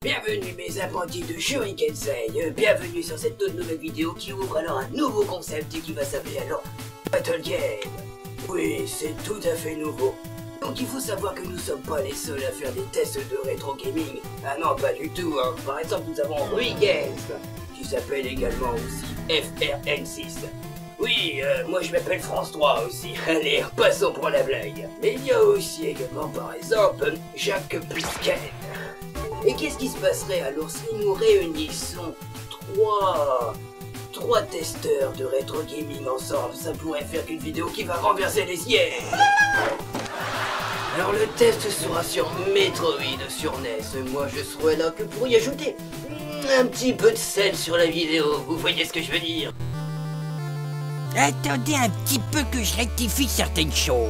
Bienvenue mes apprentis de Shurikensei, bienvenue sur cette toute nouvelle vidéo qui ouvre alors un nouveau concept et qui va s'appeler alors Battle Game. Oui, c'est tout à fait nouveau. Donc il faut savoir que nous sommes pas les seuls à faire des tests de rétro gaming. Ah non, pas du tout, hein. Par exemple, nous avons Rui Games, qui s'appelle également aussi FRN6. Oui, moi je m'appelle France 3 aussi. Allez, passons pour la blague. Mais il y a aussi également par exemple Jacques Plisken. Et qu'est-ce qui se passerait alors si nous réunissons trois testeurs de rétro gaming ensemble? Ça pourrait faire qu'une vidéo qui va renverser les sièges. Alors le test sera sur Metroid sur NES. Moi je serai là que pour y ajouter un petit peu de sel sur la vidéo. Vous voyez ce que je veux dire? Attendez un petit peu que je rectifie certaines choses.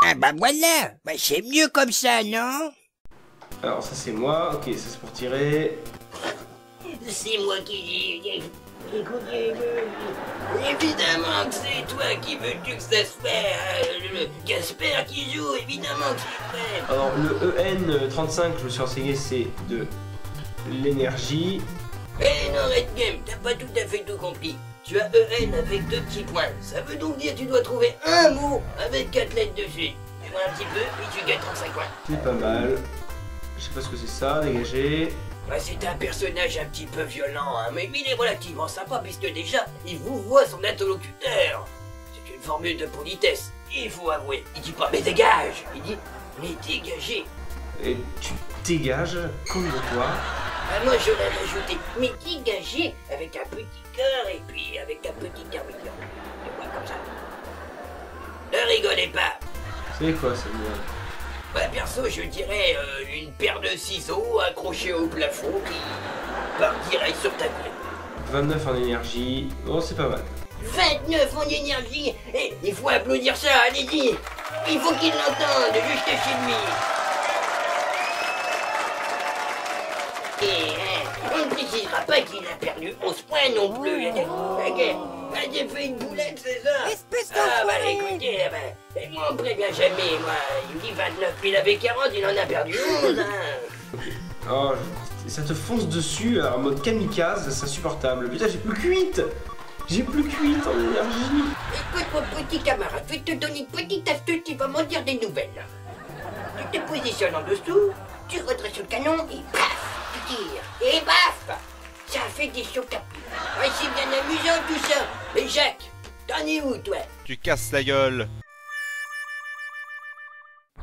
Ah bah voilà, bah c'est mieux comme ça, non? Alors ça c'est moi, ok, ça c'est pour tirer. C'est moi qui dis. Évidemment que c'est toi qui veux-tu que ça se fait. Le Casper qui joue, évidemment que c'est vrai. Alors le EN35, je me suis renseigné, c'est de l'énergie. Eh non, Red Game, t'as pas tout à fait tout compris. Tu as EN avec 2 petits points. Ça veut donc dire que tu dois trouver un mot avec 4 lettres dessus. Tu vois un petit peu, puis tu gagnes 35 points. C'est pas mal. Je sais pas ce que c'est ça, dégagé. Ouais, c'est un personnage un petit peu violent, hein, mais il est relativement sympa puisque déjà, il vous voit son interlocuteur. C'est une formule de politesse, il faut avouer. Il dit pas « mais dégage !» il dit « mais dégagez !» Et tu dégages comme de toi. Ah, moi j'aurais rajouté « mais dégagez !» avec un petit cœur et puis avec un petit carbillon. Tu vois, comme ça. Ne rigolez pas. C'est quoi ça, moi? Bah perso je dirais une paire de ciseaux accrochés au plafond qui part direct sur ta tête. 29 en énergie, bon c'est pas mal. 29 en énergie. Et il faut applaudir ça, allez-y. Il faut qu'il l'entende jusque chez lui. Et on ne précisera pas qu'il a perdu 11 points non plus. J'ai fait une boulette, c'est ça? Espèce Ah bah d'enfoiré. écoutez, et moi on me prévient jamais, moi. Il me dit 29, puis il avait 40, il en a perdu 11, hein. Oh, ça te fonce dessus en mode kamikaze, c'est insupportable. Putain, j'ai plus que 8. J'ai plus que 8 en énergie. Écoute mon petit camarade, je vais te donner une petite astuce qui va m'en dire des nouvelles. Tu te positionnes en dessous, tu redresses le canon et paf, tu tires. Et paf, ça fait des chocs à pied. Ouais, c'est bien amusant tout ça. Mais Jacques, t'en es où toi? Tu casses la gueule.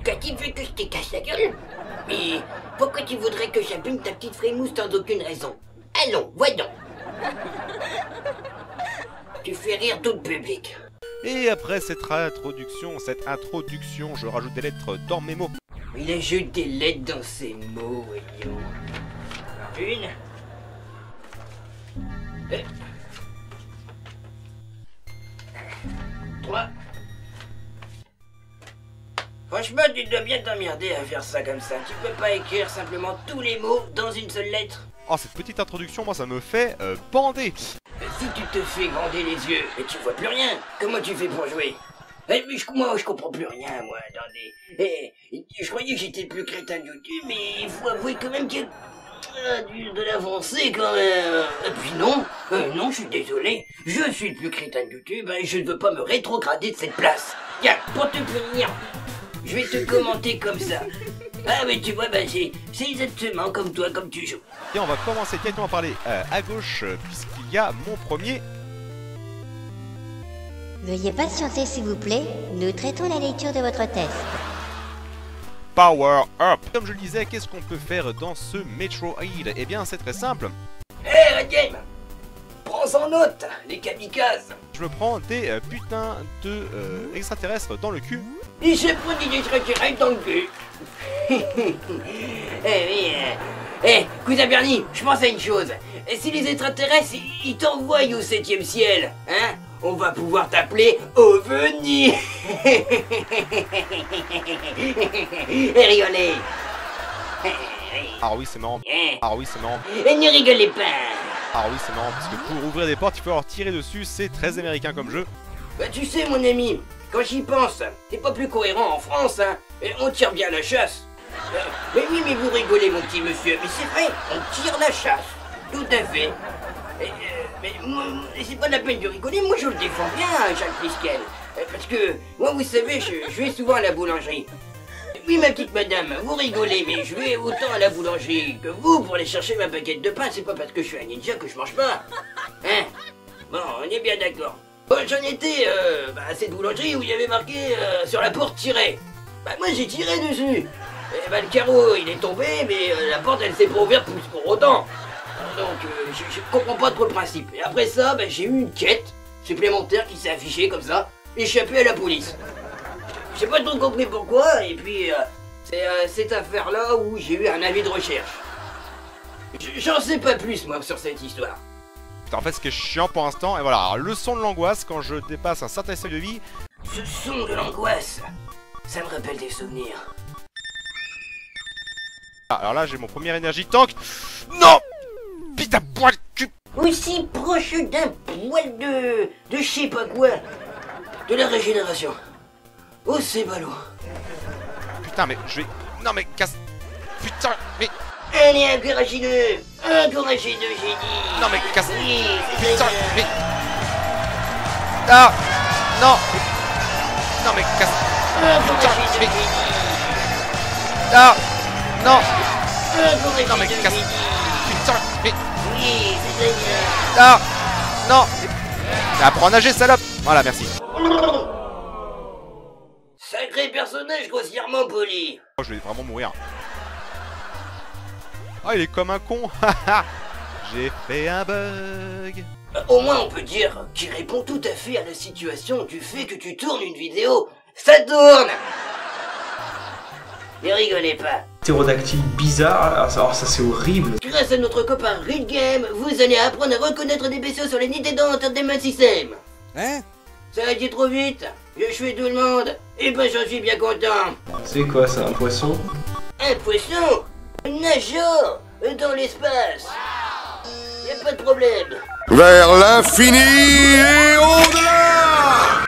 Qu'as-tu vu que je te casse la gueule? Mais pourquoi tu voudrais que j'abîme ta petite frémousse sans aucune raison? Allons, voyons. Tu fais rire tout le public. Et après cette introduction, je rajoute des lettres dans mes mots. Il ajoute des lettres dans ses mots, voyons. Une. Deux. 3. Franchement, tu dois bien t'emmerder à faire ça comme ça. Tu peux pas écrire simplement tous les mots dans une seule lettre. Oh, cette petite introduction, moi, ça me fait bander. Si tu te fais grander les yeux et tu vois plus rien, comment tu fais pour jouer? Mais moi, je comprends plus rien, moi, attendez. Je croyais que j'étais le plus crétin de YouTube, mais il faut avouer quand même qu'il y a de l'avancée quand même. Et puis non, non, je suis désolé, je suis le plus crétin de YouTube et je ne veux pas me rétrograder de cette place. Tiens, pour te punir, je vais te commenter comme ça. Ah mais tu vois, bah c'est exactement comme toi, comme tu joues. Et on va commencer directement à parler à gauche, puisqu'il y a mon premier. Veuillez patienter s'il vous plaît, nous traitons la lecture de votre test. Power Up. Comme je le disais, qu'est-ce qu'on peut faire dans ce Metroid? Eh bien, c'est très simple. Hé, Red Game, prends en note, les kamikazes. Je me prends des putains de extraterrestres dans le cul. Il se prend des extraterrestres dans le cul. Cousin Bernie, je pense à une chose. Et si les extraterrestres, ils t'envoient au 7e ciel, hein, on va pouvoir t'appeler OVNI. Et rigoler. Ah oui, c'est marrant. Ah oui, c'est marrant. Et ne rigolez pas. Ah oui, c'est marrant, parce que pour ouvrir des portes, il faut leur tirer dessus. C'est très américain comme jeu. Bah tu sais mon ami, quand j'y pense, c'est pas plus cohérent en France, hein. Et on tire bien la chasse. Mais oui, mais vous rigolez, mon petit monsieur. Mais c'est vrai, on tire la chasse. Tout à fait. Mais moi, c'est pas la peine de rigoler. Moi, je le défends bien, Jacques Plisken. Parce que, moi, vous savez, je vais souvent à la boulangerie. Oui, ma petite madame, vous rigolez, mais je vais autant à la boulangerie que vous pour aller chercher ma baguette de pain. C'est pas parce que je suis un ninja que je mange pas. Hein? Bon, on est bien d'accord. Bon, j'en étais à cette boulangerie où il y avait marqué sur la porte tiré. Bah moi j'ai tiré dessus. Et bah le carreau il est tombé, mais la porte elle s'est pas ouverte pour autant. Donc je comprends pas trop le principe. Et après ça, bah, j'ai eu une quête supplémentaire qui s'est affichée comme ça. Échappé à la police. J'ai pas trop compris pourquoi, et puis c'est cette affaire-là où j'ai eu un avis de recherche. J'en sais pas plus moi sur cette histoire. En fait, ce qui est chiant pour l'instant, et voilà, alors, le son de l'angoisse quand je dépasse un certain seuil de vie. Ce son de l'angoisse, ça me rappelle des souvenirs. Ah, alors là, j'ai mon premier énergie tank. Non! Putain, poil de cul! Aussi proche d'un poil de je sais pas quoi. De la régénération. Oh, c'est ballot. Putain, mais je vais. Non, mais casse. Putain, mais. Allez, un courageux. Un courageux, j'ai dit. Non, mais casse. Oui, Putain, mais. Ah! Non! Non, mais casse. un Putain, courageux, mais. j'ai dit. Ah! Non! Un courageux, Non, mais j'ai casse. dit. Putain, mais. Oui, c'est très bien. Ah! Non! Apprends à nager, salope! Voilà, merci. Sacré personnage grossièrement poli. Oh, je vais vraiment mourir. Ah, il est comme un con. J'ai fait un bug. Au moins on peut dire qu'il répond tout à fait à la situation du fait que tu tournes une vidéo. Ça tourne! Ne rigolez pas. Ptérodactyle bizarre, alors ça c'est horrible. Grâce à notre copain Real Game, vous allez apprendre à reconnaître des vaisseaux sur les Nintendo Entertainment System. Hein? Ça a été trop vite. Je suis tout le monde. Et ben j'en suis bien content. C'est quoi ça, un poisson? Un poisson nageant dans l'espace. Y a pas de problème. Vers l'infini et au-delà.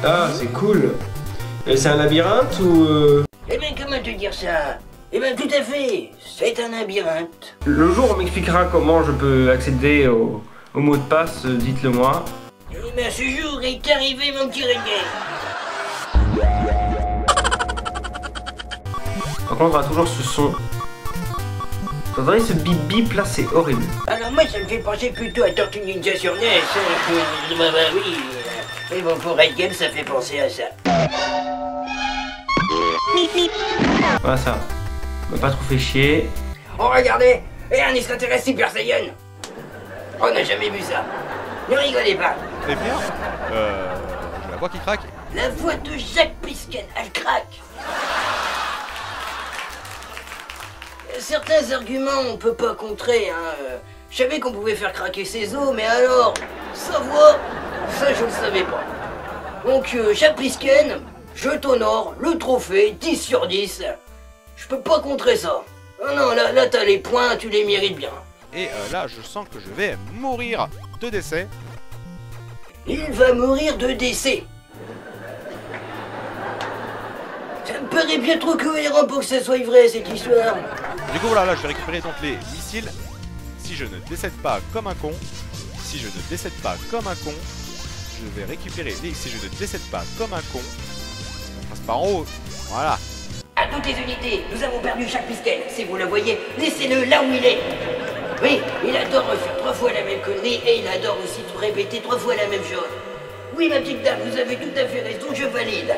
Ah, c'est cool. C'est un labyrinthe ou... Eh ben comment te dire ça? Eh ben tout à fait. C'est un labyrinthe. Le jour où on m'expliquera comment je peux accéder au mot de passe, dites-le moi. Eh ben ce jour est arrivé mon petit reggae. Par contre, on a toujours ce son. Vous entendez ce bip bip là, c'est horrible. Alors moi ça me fait penser plutôt à Tortue Ninja sur NES. Bah oui. Mais bon pour Red Game ça fait penser à ça. Voilà ça. On m'a pas trop fait chier. Oh regardez. Et un extraterrestre Super Saiyan. On n'a jamais vu ça. Ne rigolez pas. Eh bien, j'ai la voix qui craque. La voix de Jacques Plisken, elle craque. Certains arguments on peut pas contrer, hein. Je savais qu'on pouvait faire craquer ses os, mais alors, sa voix, ça je le savais pas. Donc Jacques Plisken, je t'honore, le trophée, 10 sur 10. Je peux pas contrer ça. Ah non, là t'as les points, tu les mérites bien. Et là, je sens que je vais mourir de décès. Il va mourir de décès. Ça me paraît bien trop cohérent pour que ça soit vrai cette histoire. Du coup, voilà, là, je vais récupérer donc les missiles. Si je ne décède pas comme un con, si je ne décède pas comme un con, je vais récupérer les... Si je ne décède pas comme un con, on passe par en haut. Voilà. À toutes les unités, nous avons perdu Jacques Plisken. Si vous le voyez, laissez-le là où il est. Oui, il adore refaire 3 fois la même connerie et il adore aussi répéter 3 fois la même chose. Oui, ma petite dame, vous avez tout à fait raison, je valide.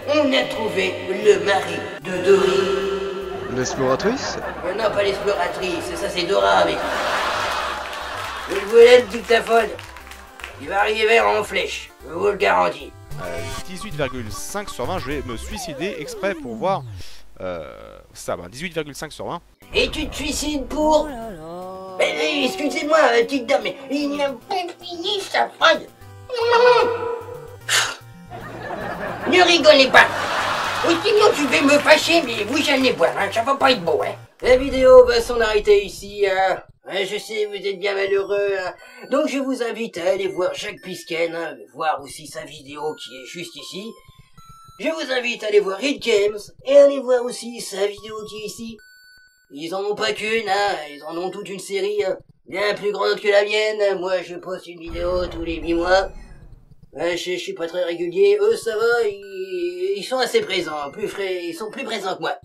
On a trouvé le mari de Dory. L'exploratrice? Non, pas l'exploratrice, ça c'est Dora, mais... Je vous laisse, dictaphone. Il va arriver en flèche, je vous le garantis. 18,5 sur 20, je vais me suicider exprès pour voir ça, 18,5 sur 20. Et tu te suicides pour... excusez-moi, petite dame, mais il n'a pas fini sa phrase. Ne rigolez pas. Ou sinon tu vais me fâcher, mais vous allez voir, hein, ça va pas être beau, hein. La vidéo va s'en arrêter ici, hein. Je sais, vous êtes bien malheureux, hein. Donc je vous invite à aller voir Jacques Plisken, hein, voir aussi sa vidéo qui est juste ici. je vous invite à aller voir Red Games et à aller voir aussi sa vidéo qui est ici. Ils en ont pas qu'une, hein, ils en ont toute une série bien plus grande que la mienne. Moi, je poste une vidéo tous les 8 mois. Je suis pas très régulier. Eux, ça va, ils sont assez présents, ils sont plus présents que moi.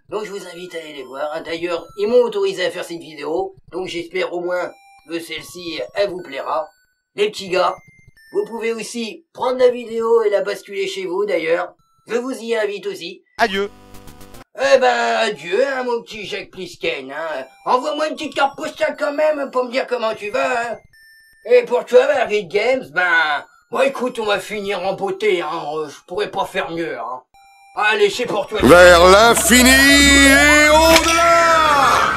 Donc, je vous invite à aller les voir. D'ailleurs, ils m'ont autorisé à faire cette vidéo, donc j'espère au moins que celle-ci, elle vous plaira. Les petits gars, vous pouvez aussi prendre la vidéo et la basculer chez vous, d'ailleurs. Je vous y invite aussi. Adieu. Eh ben, adieu, hein, mon petit Jacques Plisken, hein. Envoie-moi une petite carte postale quand même pour me dire comment tu vas, hein. Et pour toi, Red Games, bon, écoute, on va finir en beauté, hein. Je pourrais pas faire mieux, hein. Allez, c'est pour toi. Vers l'infini et au-delà!